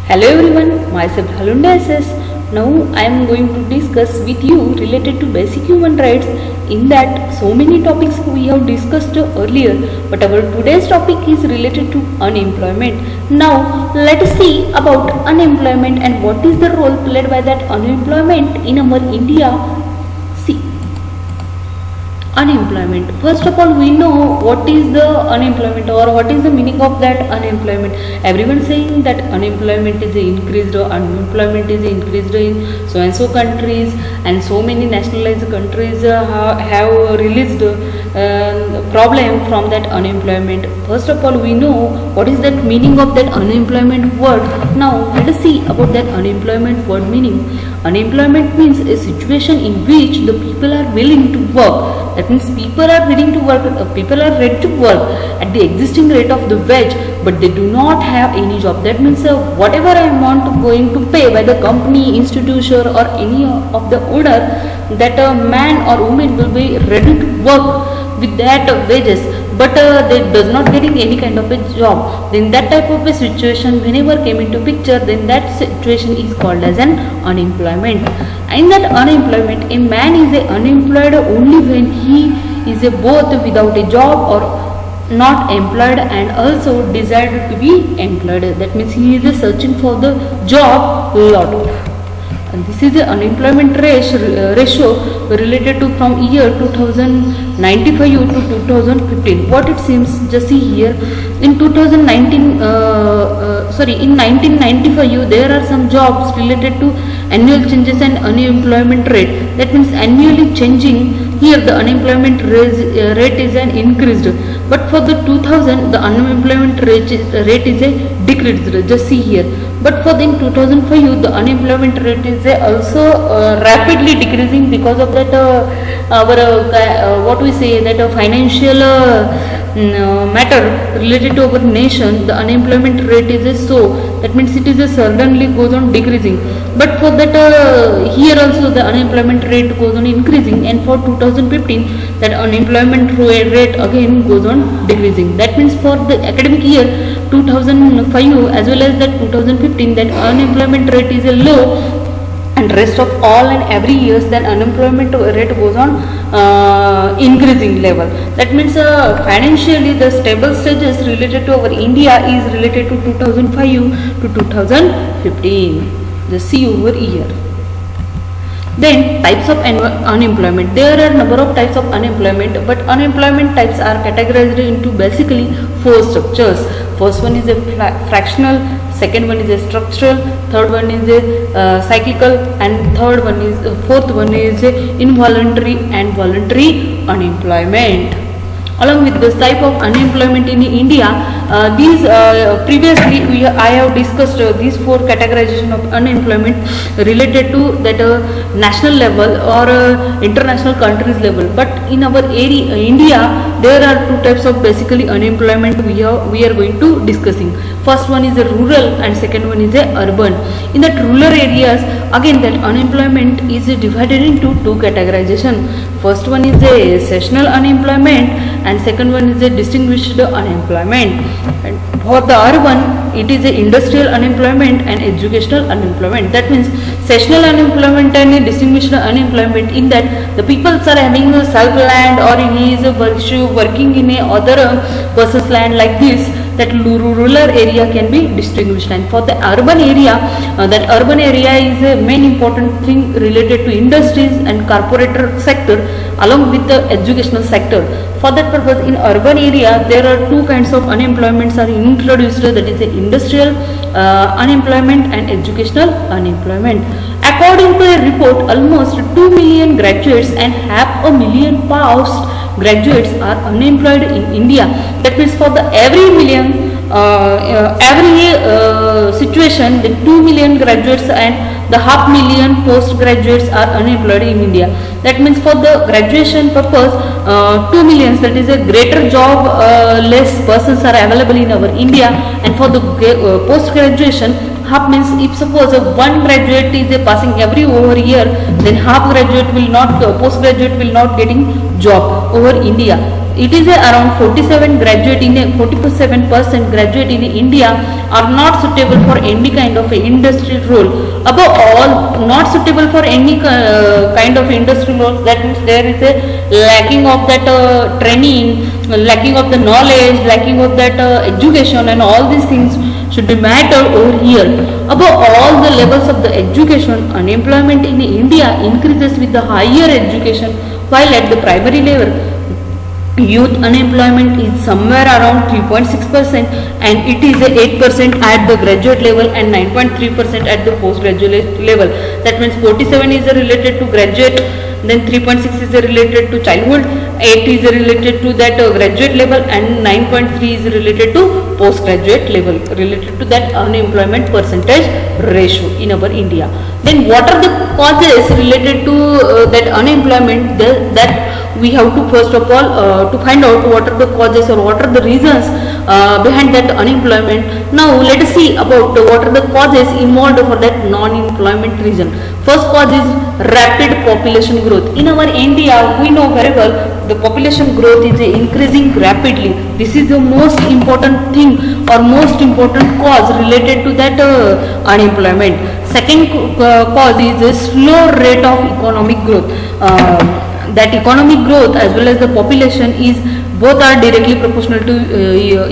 Hello everyone, myself Halunda SS. Now I am going to discuss with you related to basic human rights. In that so many topics we have discussed earlier, but our today's topic is related to unemployment. Now let us see about unemployment and what is the role played by that unemployment in our India. See, unemployment. First of all, we know what is the unemployment or what is the meaning of that unemployment. Everyone saying that unemployment is increased or unemployment is increased in so and so countries, and so many nationalized countries have released problem from that unemployment. First of all, we know what is that meaning of that unemployment word. Now let us see about that unemployment word meaning. Unemployment means a situation in which the people are willing to work. That means people are willing to work, people are ready to work at the existing rate of the wage, but they do not have any job. That means whatever amount going to pay by the company, institution or any of the owner, that a man or woman will be ready to work with that wages, but they does not getting any kind of a job. Then that type of a situation whenever came into picture, then that situation is called as an unemployment. In that unemployment, a man is unemployed only when he is both without a job or not employed and also desired to be employed. That means he is searching for the job lot of. And this is the unemployment ratio related to from year 2095 to 2015. What it seems, just see here, in 1995 there are some jobs related to annual changes and unemployment rate. That means annually changing. Here the unemployment rate is an increased, but for the 2000 the unemployment rate is a decreased. Just see here. But for in 2005 the unemployment rate is also rapidly decreasing because of that what we say that financial matter related to our nation. The unemployment rate is so, that means it is suddenly goes on decreasing. But for that here also the unemployment rate goes on increasing, and for 2015 that unemployment rate again goes on decreasing. That means for the academic year 2005 as well as that 2015 that unemployment rate is low, and rest of all and every years then unemployment rate goes on increasing level. That means financially the stable stages related to our India is related to 2005 to 2015. Just see over here. Then types of unemployment. There are number of types of unemployment, but unemployment types are categorized into basically four structures. First one is a fractional, second one is a structural, third one is a cyclical, and fourth one is a involuntary and voluntary unemployment. Along with this type of unemployment in India, previously I have discussed these four categorization of unemployment related to that national level or international countries level. But in our area, India, there are two types of basically unemployment we are going to discussing. First one is a rural and second one is a urban. In that rural areas, again that unemployment is divided into two categorization. First one is a seasonal unemployment and second one is a distinguished unemployment. And for the urban, it is a industrial unemployment and educational unemployment. That means seasonal unemployment and distinguished unemployment, in that the people are having a self land or he is working in a other person's land like this, that rural area can be distinguished. And for the urban area, that urban area is a main important thing related to industries and corporate sector along with the educational sector. For that purpose, in urban area there are two kinds of unemployments are introduced, that is the industrial unemployment and educational unemployment. According to a report, almost 2 million graduates and 500,000 post graduates are unemployed in India. That means for the every million situation, the 2 million graduates and the 500,000 postgraduates are unemployed in India. That means for the graduation purpose, 2 million, that is a greater job, less persons are available in our India. And for the post graduation, half means if suppose one graduate is passing every over year, then half graduate will not, postgraduate will not getting job over India. it is around 47% graduate in India are not suitable for any kind of industrial role. Above all, not suitable for any kind of industrial roles. That means there is a lacking of that training, lacking of the knowledge, lacking of that education, and all these things should be matter over here. Above all the levels of the education, unemployment in India increases with the higher education, while at the primary level youth unemployment is somewhere around 3.6%, and it is 8% at the graduate level and 9.3% at the postgraduate level. That means 47 is related to graduate, then 3.6 is related to childhood, 8 is related to that graduate level, and 9.3 is related to postgraduate level, related to that unemployment percentage ratio in our India. Then what are the causes related to that unemployment? That we have to first of all to find out what are the causes or what are the reasons behind that unemployment. Now let us see about what are the causes involved for that non-employment reason. First cause is rapid population growth. In our India, we know very well the population growth is increasing rapidly. This is the most important thing or most important cause related to that unemployment. Second cause is a slow rate of economic growth. That economic growth as well as the population is both are directly proportional to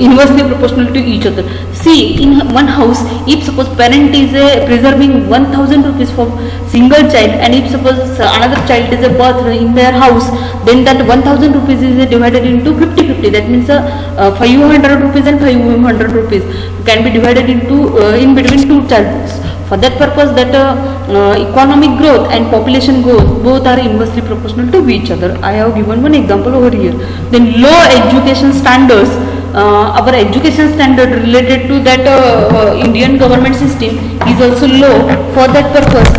inversely proportional to each other. See, in one house, if suppose parent is preserving 1000 rupees for single child, and if suppose another child is a birth in their house, then that 1000 rupees is divided into 50-50. That means 500 rupees and 500 rupees can be divided into in between two childs. For that purpose, that economic growth and population growth both are inversely proportional to each other. I have given one example over here. Then low education standards. Our education standard related to that Indian government system is also low. For that purpose,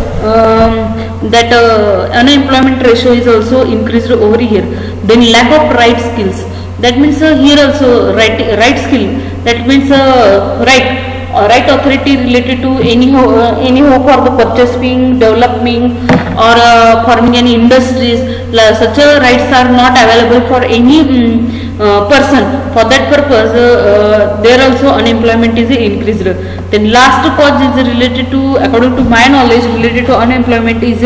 that unemployment ratio is also increased over here. Then lack of right skills. That means here also right skill. That means right authority related to any for the purchasing, developing, or forming any industries. Such rights are not available for any person. For that purpose, there also unemployment is increased. Then last cause is related to, according to my knowledge, related to unemployment is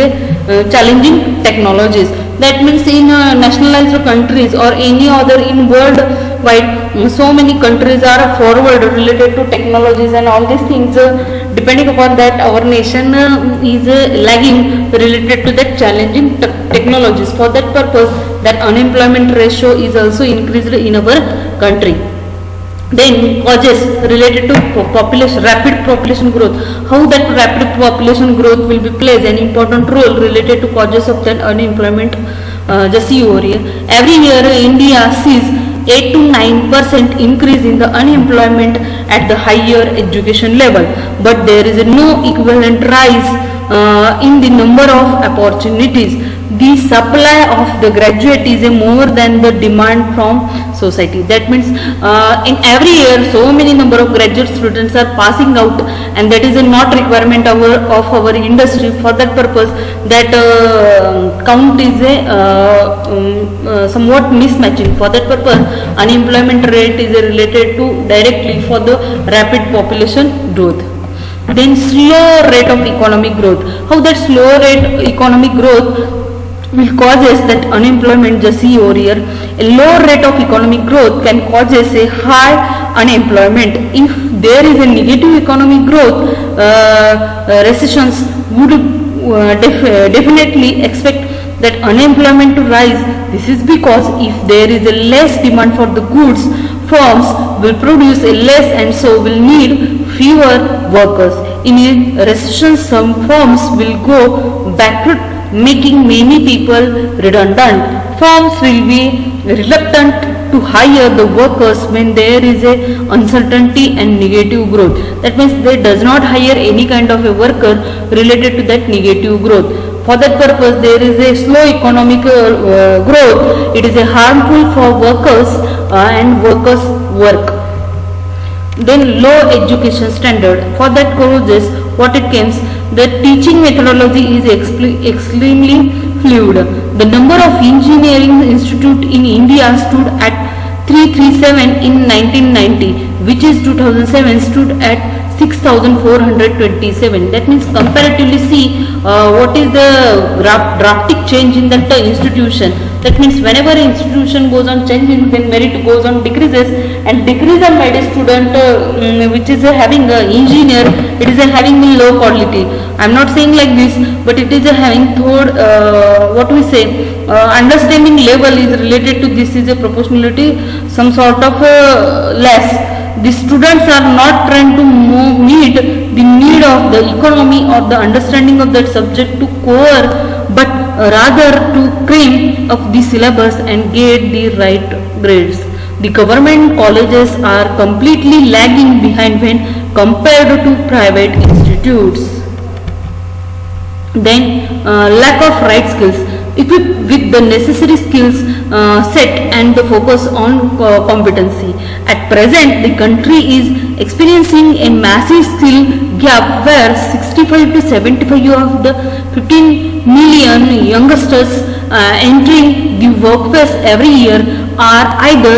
challenging technologies. That means in nationalized countries or any other in worldwide, so many countries are forward related to technologies and all these things. Depending upon that, our nation is lagging related to that challenging technologies. For that purpose, that unemployment ratio is also increased in our country. Then causes related to rapid population growth. How that rapid population growth will be plays an important role related to causes of that unemployment. Just see over here. Every year India sees 8 to 9% increase in the unemployment at the higher education level, but there is no equivalent rise in the number of opportunities. The supply of the graduate is more than the demand from society. That means in every year so many number of graduate students are passing out, and that is a not requirement of our industry. For that purpose, that count is somewhat mismatching. For that purpose, unemployment rate is related to directly for the rapid population growth. Then slow rate of economic growth. How that slow rate economic growth will causes that unemployment? Just see over here. A low rate of economic growth can causes a high unemployment. If there is a negative economic growth, recessions would definitely expect that unemployment to rise. This is because if there is a less demand for the goods, firms will produce a less and so will need fewer workers. In a recession, some firms will go bankrupt, making many people redundant. Firms will be reluctant to hire the workers when there is a uncertainty and negative growth. That means they does not hire any kind of a worker related to that negative growth. For that purpose, there is a slow economic growth. It is a harmful for workers and workers' work. Then low education standard. For that causes what it comes, the teaching methodology is extremely fluid. The number of engineering institute in India stood at 337 in 1990, which is 2007 stood at 6,427. That means comparatively see what is the drastic change in that institution. That means whenever an institution goes on changing, then merit goes on decreases, and decrease on merit student which is having a engineer, it is having a low quality. I am not saying like this, but it is having third what we say understanding level is related to this is a proportionality some sort of less. The students are not trying to meet the need of the economy or the understanding of that subject to core, but rather to cram up the syllabus and get the right grades. The government colleges are completely lagging behind when compared to private institutes. Then lack of right skills. Equipped with the necessary skills set and the focus on competency. At present, the country is experiencing a massive skill gap where 65 to 75 of the 15 million youngsters entering the workplace every year are either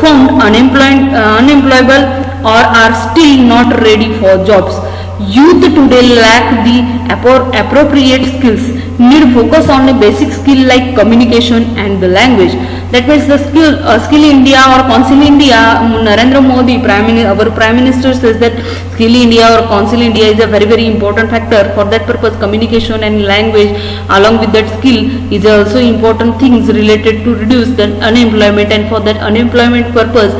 found unemployable or are still not ready for jobs. Youth today lack the appropriate skills, need focus on a basic skill like communication and the language. That means the Skill India or Council India, Narendra Modi, our Prime Minister says that Skill India or Council India is a very important factor. For that purpose, communication and language along with that skill is also important things related to reduce the unemployment, and for that unemployment purpose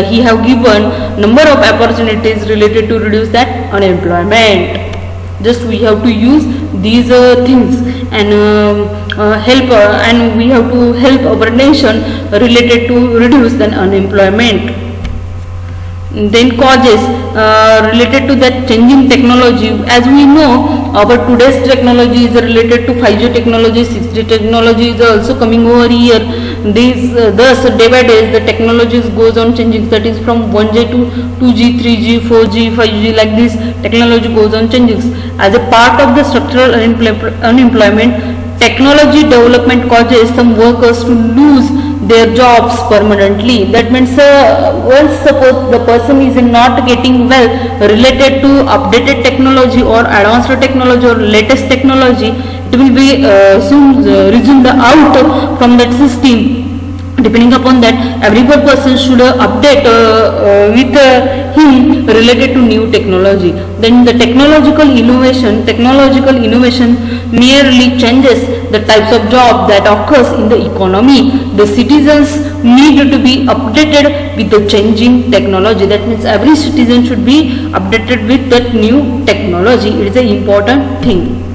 he have given number of opportunities related to reduce that unemployment. Just we have to use these things and help and we have to help our nation related to reduce the unemployment. Then causes related to that changing technology. As we know, our today's technology is related to 5G technology, 6G technology is also coming over here. Thus day by day the technologies goes on changing, that is from 1G to 2G, 3G, 4G, 5G, like this technology goes on changing. As a part of the structural unemployment, technology development causes some workers to lose their jobs permanently. That means once suppose the person is not getting well related to updated technology or advanced technology or latest technology, it will be soon resume the out from that system. Depending upon that, every person should update with him related to new technology. Then the technological innovation merely changes the types of job that occurs in the economy. The citizens need to be updated with the changing technology. That means every citizen should be updated with that new technology. It is an important thing.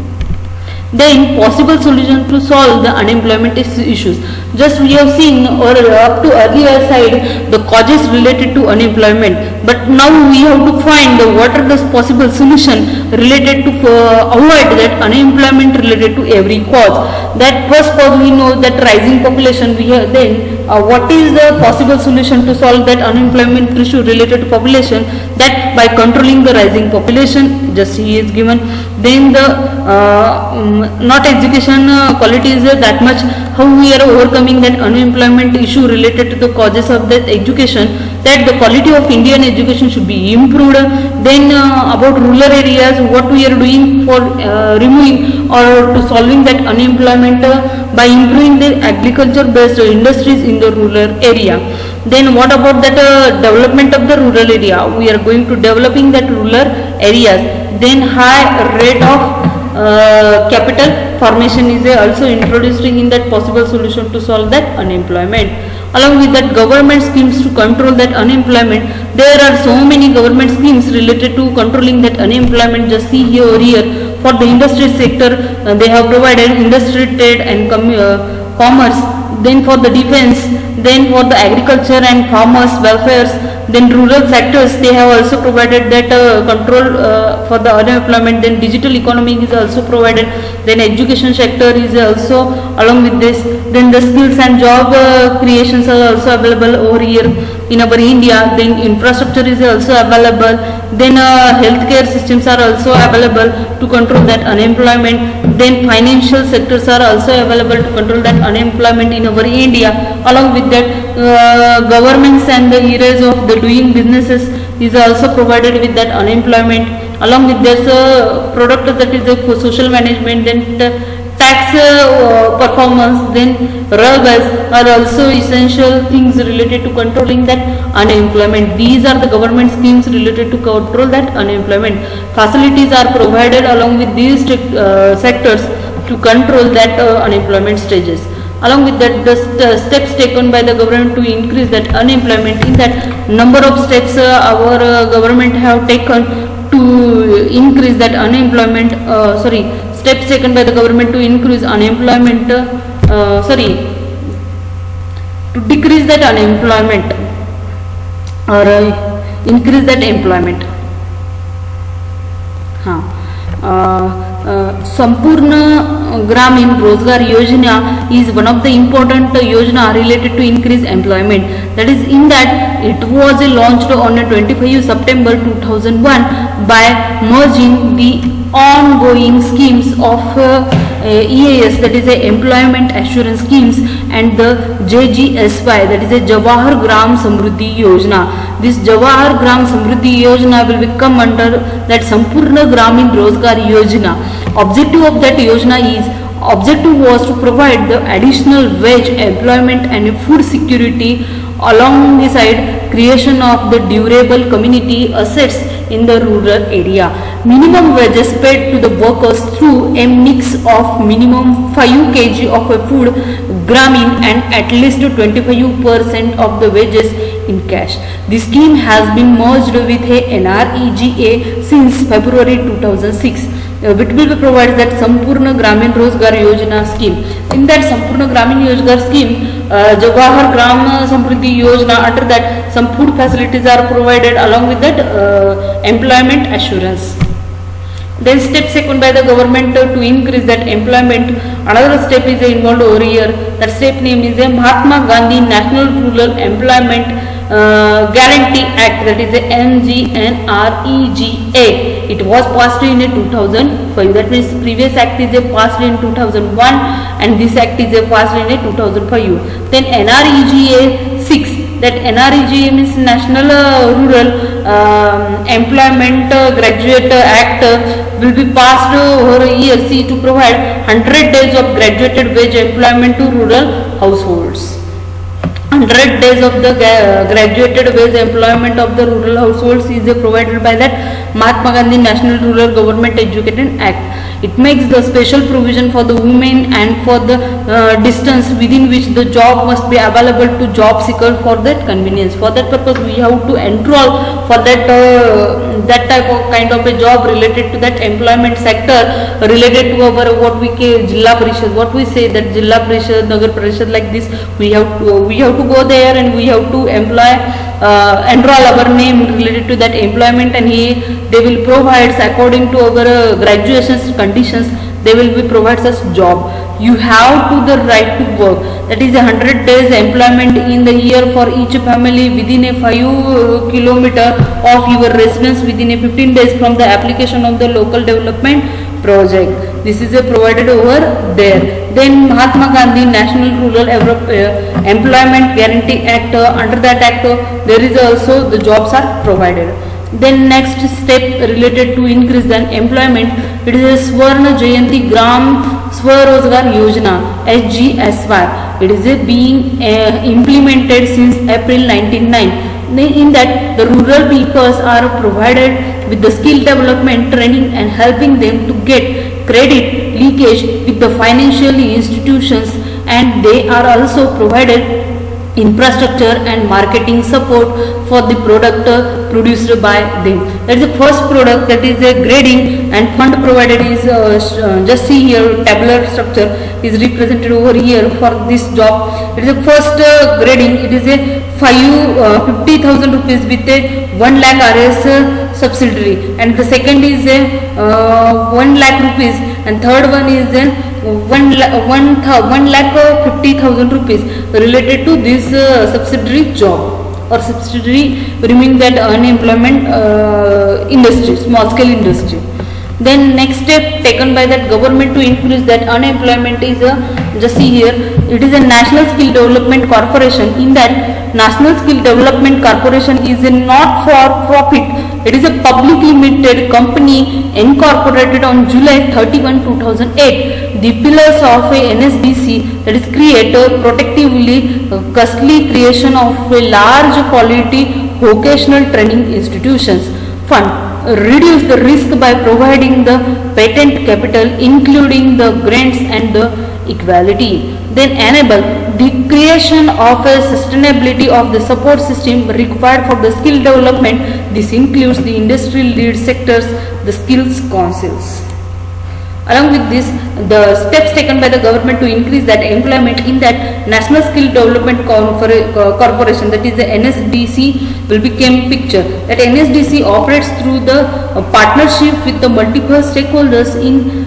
Then possible solution to solve the unemployment issues. Just we have seen or up to earlier side the causes related to unemployment, but now we have to find what are the possible solution related to avoid that unemployment related to every cause. That first cause we know that rising population. We have then what is the possible solution to solve that unemployment issue related to population? That by controlling the rising population, just he is given. Then the not education quality is that much. How we are overcoming that unemployment issue related to the causes of that education, that the quality of Indian education should be improved. Then about rural areas, what we are doing for removing or to solving that unemployment by improving the agriculture based industries in the rural area. Then what about that development of the rural area? We are going to developing that rural areas. Then high rate of capital formation is also introduced in that possible solution to solve that unemployment. Along with that, government schemes to control that unemployment. There are so many government schemes related to controlling that unemployment. Just see here for the industry sector, they have provided industry, trade and commerce. Then for the defense, then for the agriculture and farmers welfares, then rural sectors they have also provided that control for the unemployment. Then digital economy is also provided. Then education sector is also along with this. Then the skills and job creations are also available over here. in our India. Then infrastructure is also available. Then healthcare systems are also available to control that unemployment. Then financial sectors are also available to control that unemployment in our India. Along with that, governments and the areas of the doing businesses is also provided with that unemployment. Along with there's a product that is for social management. Then tax performance, then railways are also essential things related to controlling that unemployment. These are the government schemes related to control that unemployment. Facilities are provided along with these sectors to control that unemployment stages. Along with that, the steps taken by the government to increase that unemployment, in that number of steps our government have taken to increase that unemployment, steps taken by the government to increase unemployment, to decrease that unemployment or increase that employment. Sampurna Gramin Rozgar Yojana is one of the important yojana related to increase employment. That is, in that it was launched on 25 September 2001 by merging the ongoing schemes of EAS, that is a employment assurance schemes, and the JGSY, that is a Jawahar Gram Samruddhi Yojana. This Jawahar Gram Samruddhi Yojana will become under that Sampurna Gramin Rozgar Yojana. Objective of that Yojana was to provide the additional wage, employment and food security alongside creation of the durable community assets in the rural area. Minimum wages paid to the workers through a mix of minimum 5 kg of a food gramin and at least 25% of the wages in cash. This scheme has been merged with a NREGA since February 2006. Which will be provided that Sampurna Gramin Rozgar Yojana scheme. In that Sampurna Gramin Rozgar scheme, Jawahar Gram Samruddhi Yojana, under that some food facilities are provided along with that employment assurance. Then steps taken by the government to increase that employment. Another step is involved over here. That step name is a Mahatma Gandhi National Rural Employment Guarantee Act, that is the NGNREGA. It was passed in 2005. That means previous act is passed in 2001 and this act is passed in 2005. Then NREGA 6, that NREGA means National Rural Employment Graduate Act, will be passed over a year to provide 100 days of graduated wage employment to rural households. 100 days of the graduated wage employment of the rural households is provided by that Mahatma Gandhi National Rural Government Education Act. It makes the special provision for the women and for the distance within which the job must be available to job seeker for that convenience. For that purpose, we have to enroll for that that type of kind of a job related to that employment sector, related to our what we call Jilla Parishad. What we say that Jilla Parishad, Nagar Parishad, like this, we have to go there and we have to enroll our name related to that employment, and they will provide according to our graduation's conditions. They will be provides us job. You have to the right to work. That is 100 days employment in the year for each family within a 5 kilometer of your residence within a 15 days from the application of the local development project. This is provided over there. Then Mahatma Gandhi National Rural Employment Guarantee Act, under that act there is also the jobs are provided. Then next step related to increase the employment, it is a Swarna Jayanti Gram Swarozgar Yojana, SGSY. It is being implemented since April 1999. In that, the rural peoples are provided with the skill development training and helping them to get credit linkage with the financial institutions, and they are also provided infrastructure and marketing support for the product produced by them. That is the first product, that is a grading and fund provided is just see here tabular structure is represented over here for this job. It is the first grading. It is a 50,000 rupees with a 1 lakh RS subsidiary, and the second is a 1 lakh rupees, and third one is a 1 lakh 50,000 rupees related to this subsidiary job. or subsidiary, removing that unemployment industry, small scale industry. Then next step taken by that government to increase that unemployment is just see here, it is a National Skill Development Corporation. In that, National Skill Development Corporation is a not for profit, it is a publicly limited company incorporated on July 31, 2008. The pillars of a NSDC, that is create a protectively costly creation of a large quality vocational training institutions. Fund, reduce the risk by providing the patent capital including the grants and the equality. Then enable the creation of a sustainability of the support system required for the skill development. This includes the industry lead sectors, the skills councils. Along with this, the steps taken by the government to increase that employment in that National Skill Development Corporation, that is the NSDC, will become picture. That NSDC operates through the partnership with the multiple stakeholders in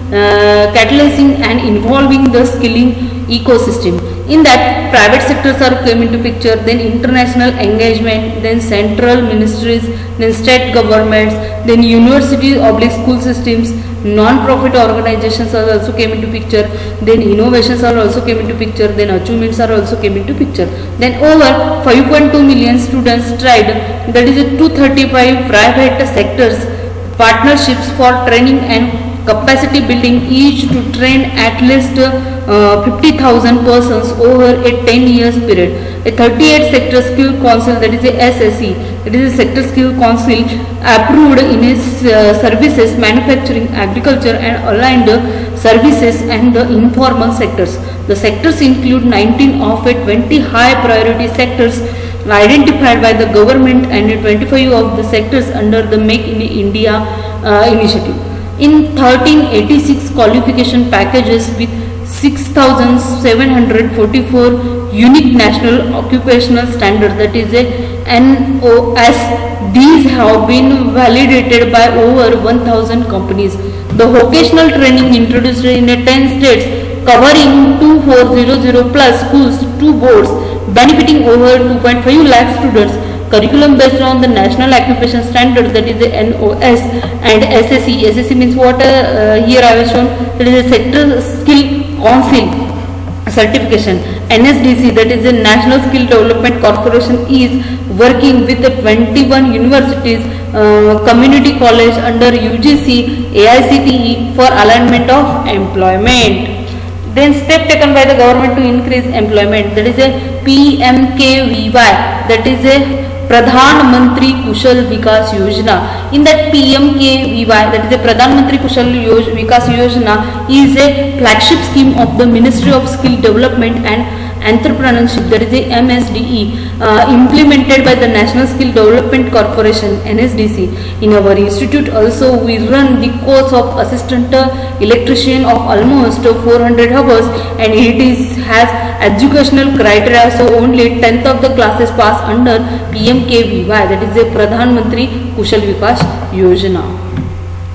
catalyzing and involving the skilling ecosystem. In that, private sectors are came into picture, then international engagement, then central ministries, then state governments, then universities oblique school systems, non-profit organizations are also came into picture, then innovations are also came into picture, then achievements are also came into picture. Then over 5.2 million students tried, that is 235 private sectors partnerships for training and capacity building, each to train at least 50,000 persons over a 10 years period. A 38 sector skill council, that is a SSC, it is a sector skill council approved in its services, manufacturing, agriculture and aligned services and the informal sectors. The sectors include 19 of a 20 high priority sectors identified by the government and 25 of the sectors under the Make in India initiative. In 1386 qualification packages with 6,744 unique national occupational standards, that is a NOS. These have been validated by over 1,000 companies. The vocational training introduced in 10 states covering 2400 plus schools, 2 boards, benefiting over 2.5 lakh students. Curriculum based on the national occupation standards, that is the NOS, and SSC. SSC means what here I have shown, that is a sector skill council certification. NSDC, that is the National Skill Development Corporation, is working with the 21 universities, community college under UGC, AICTE for alignment of employment. Then step taken by the government to increase employment, that is a PMKVY, that is a Pradhan Mantri Kushal Vikas Yojana. In that PMKVY, that is a Pradhan Mantri Kushal Vikas Yojana, is a flagship scheme of the Ministry of Skill Development and Entrepreneurship, that is a MSDE, implemented by the National Skill Development Corporation, NSDC. In our institute also we run the course of assistant electrician of almost 400 hours, and it has educational criteria, so only 10th of the classes pass under PMKVY, that is a Pradhan Mantri Kushal Vikas Yojana.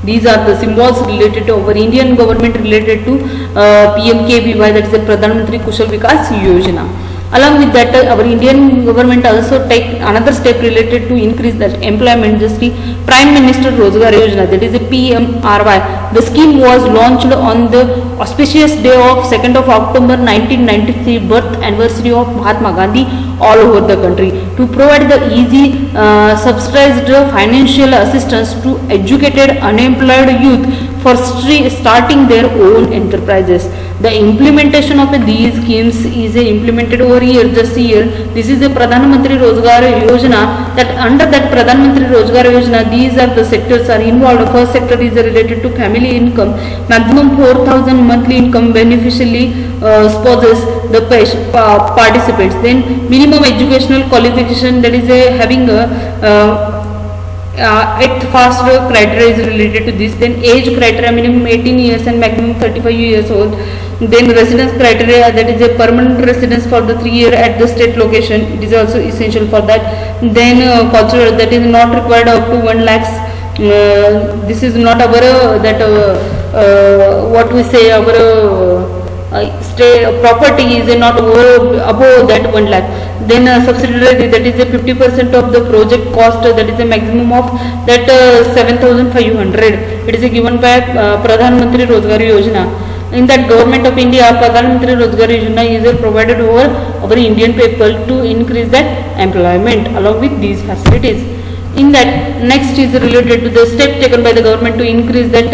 These are the symbols related to our Indian government related to PMKVY, that is a Pradhan Mantri Kushal Vikas Yojana. Along with that, our Indian government also take another step related to increase that employment, just the Prime Minister Rozgar Yojana, that is a PMRY. The scheme was launched on the auspicious day of 2nd of October 1993, birth anniversary of Mahatma Gandhi, all over the country, to provide the easy subsidized financial assistance to educated unemployed youth for starting their own enterprises. The implementation of these schemes is implemented over here, just here. This is the Pradhan Mantri Rozgar Yojana. That under that Pradhan Mantri Rozgar Yojana, these are the sectors are involved. First sector is related to family income. Maximum 4,000 monthly income beneficially spouses the participants. Then minimum educational qualification, that is having a at fast criteria is related to this. Then age criteria, minimum 18 years and maximum 35 years old. Then residence criteria, that is a permanent residence for the 3 year at the state location, it is also essential for that. Then cultural, that is not required up to 1 lakhs. This is not our what we say, our property is not above that 1 lakh. Then subsidiary, that is a 50% of the project cost, that is a maximum of that 7,500. It is given by Pradhan Mantri Rozgar Yojana. In that Government of India, Pradhan Mantri Rozgar Yojana is provided over our Indian people to increase that employment along with these facilities. In that, next is related to the step taken by the government to increase that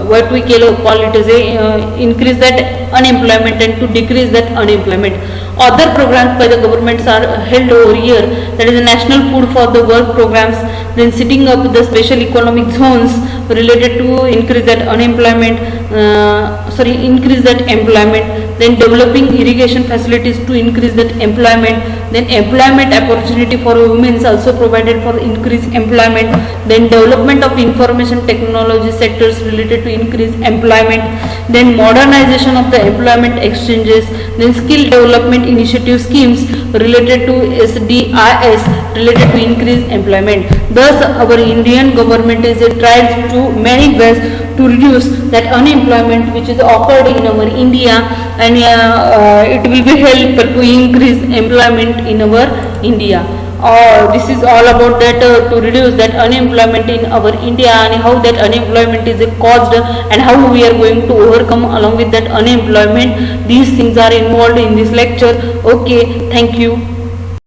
what we call it as a increase that unemployment and to decrease that unemployment. Other programs by the governments are held over here, that is the National Food for the Work programs, then setting up the special economic zones related to increase that unemployment, increase that employment, then developing irrigation facilities to increase that employment, then employment opportunity for women is also provided for increase employment, then development of information technology sectors related to increase employment, then modernization of the employment exchanges, then skill development initiative schemes related to SDIS related to increase employment. Thus our Indian government is tried to many ways to reduce that unemployment which is occurred in our India, and it will be help to increase employment in our India. This is all about that to reduce that unemployment in our India and how that unemployment is caused and how we are going to overcome along with that unemployment. These things are involved in this lecture. Okay, thank you.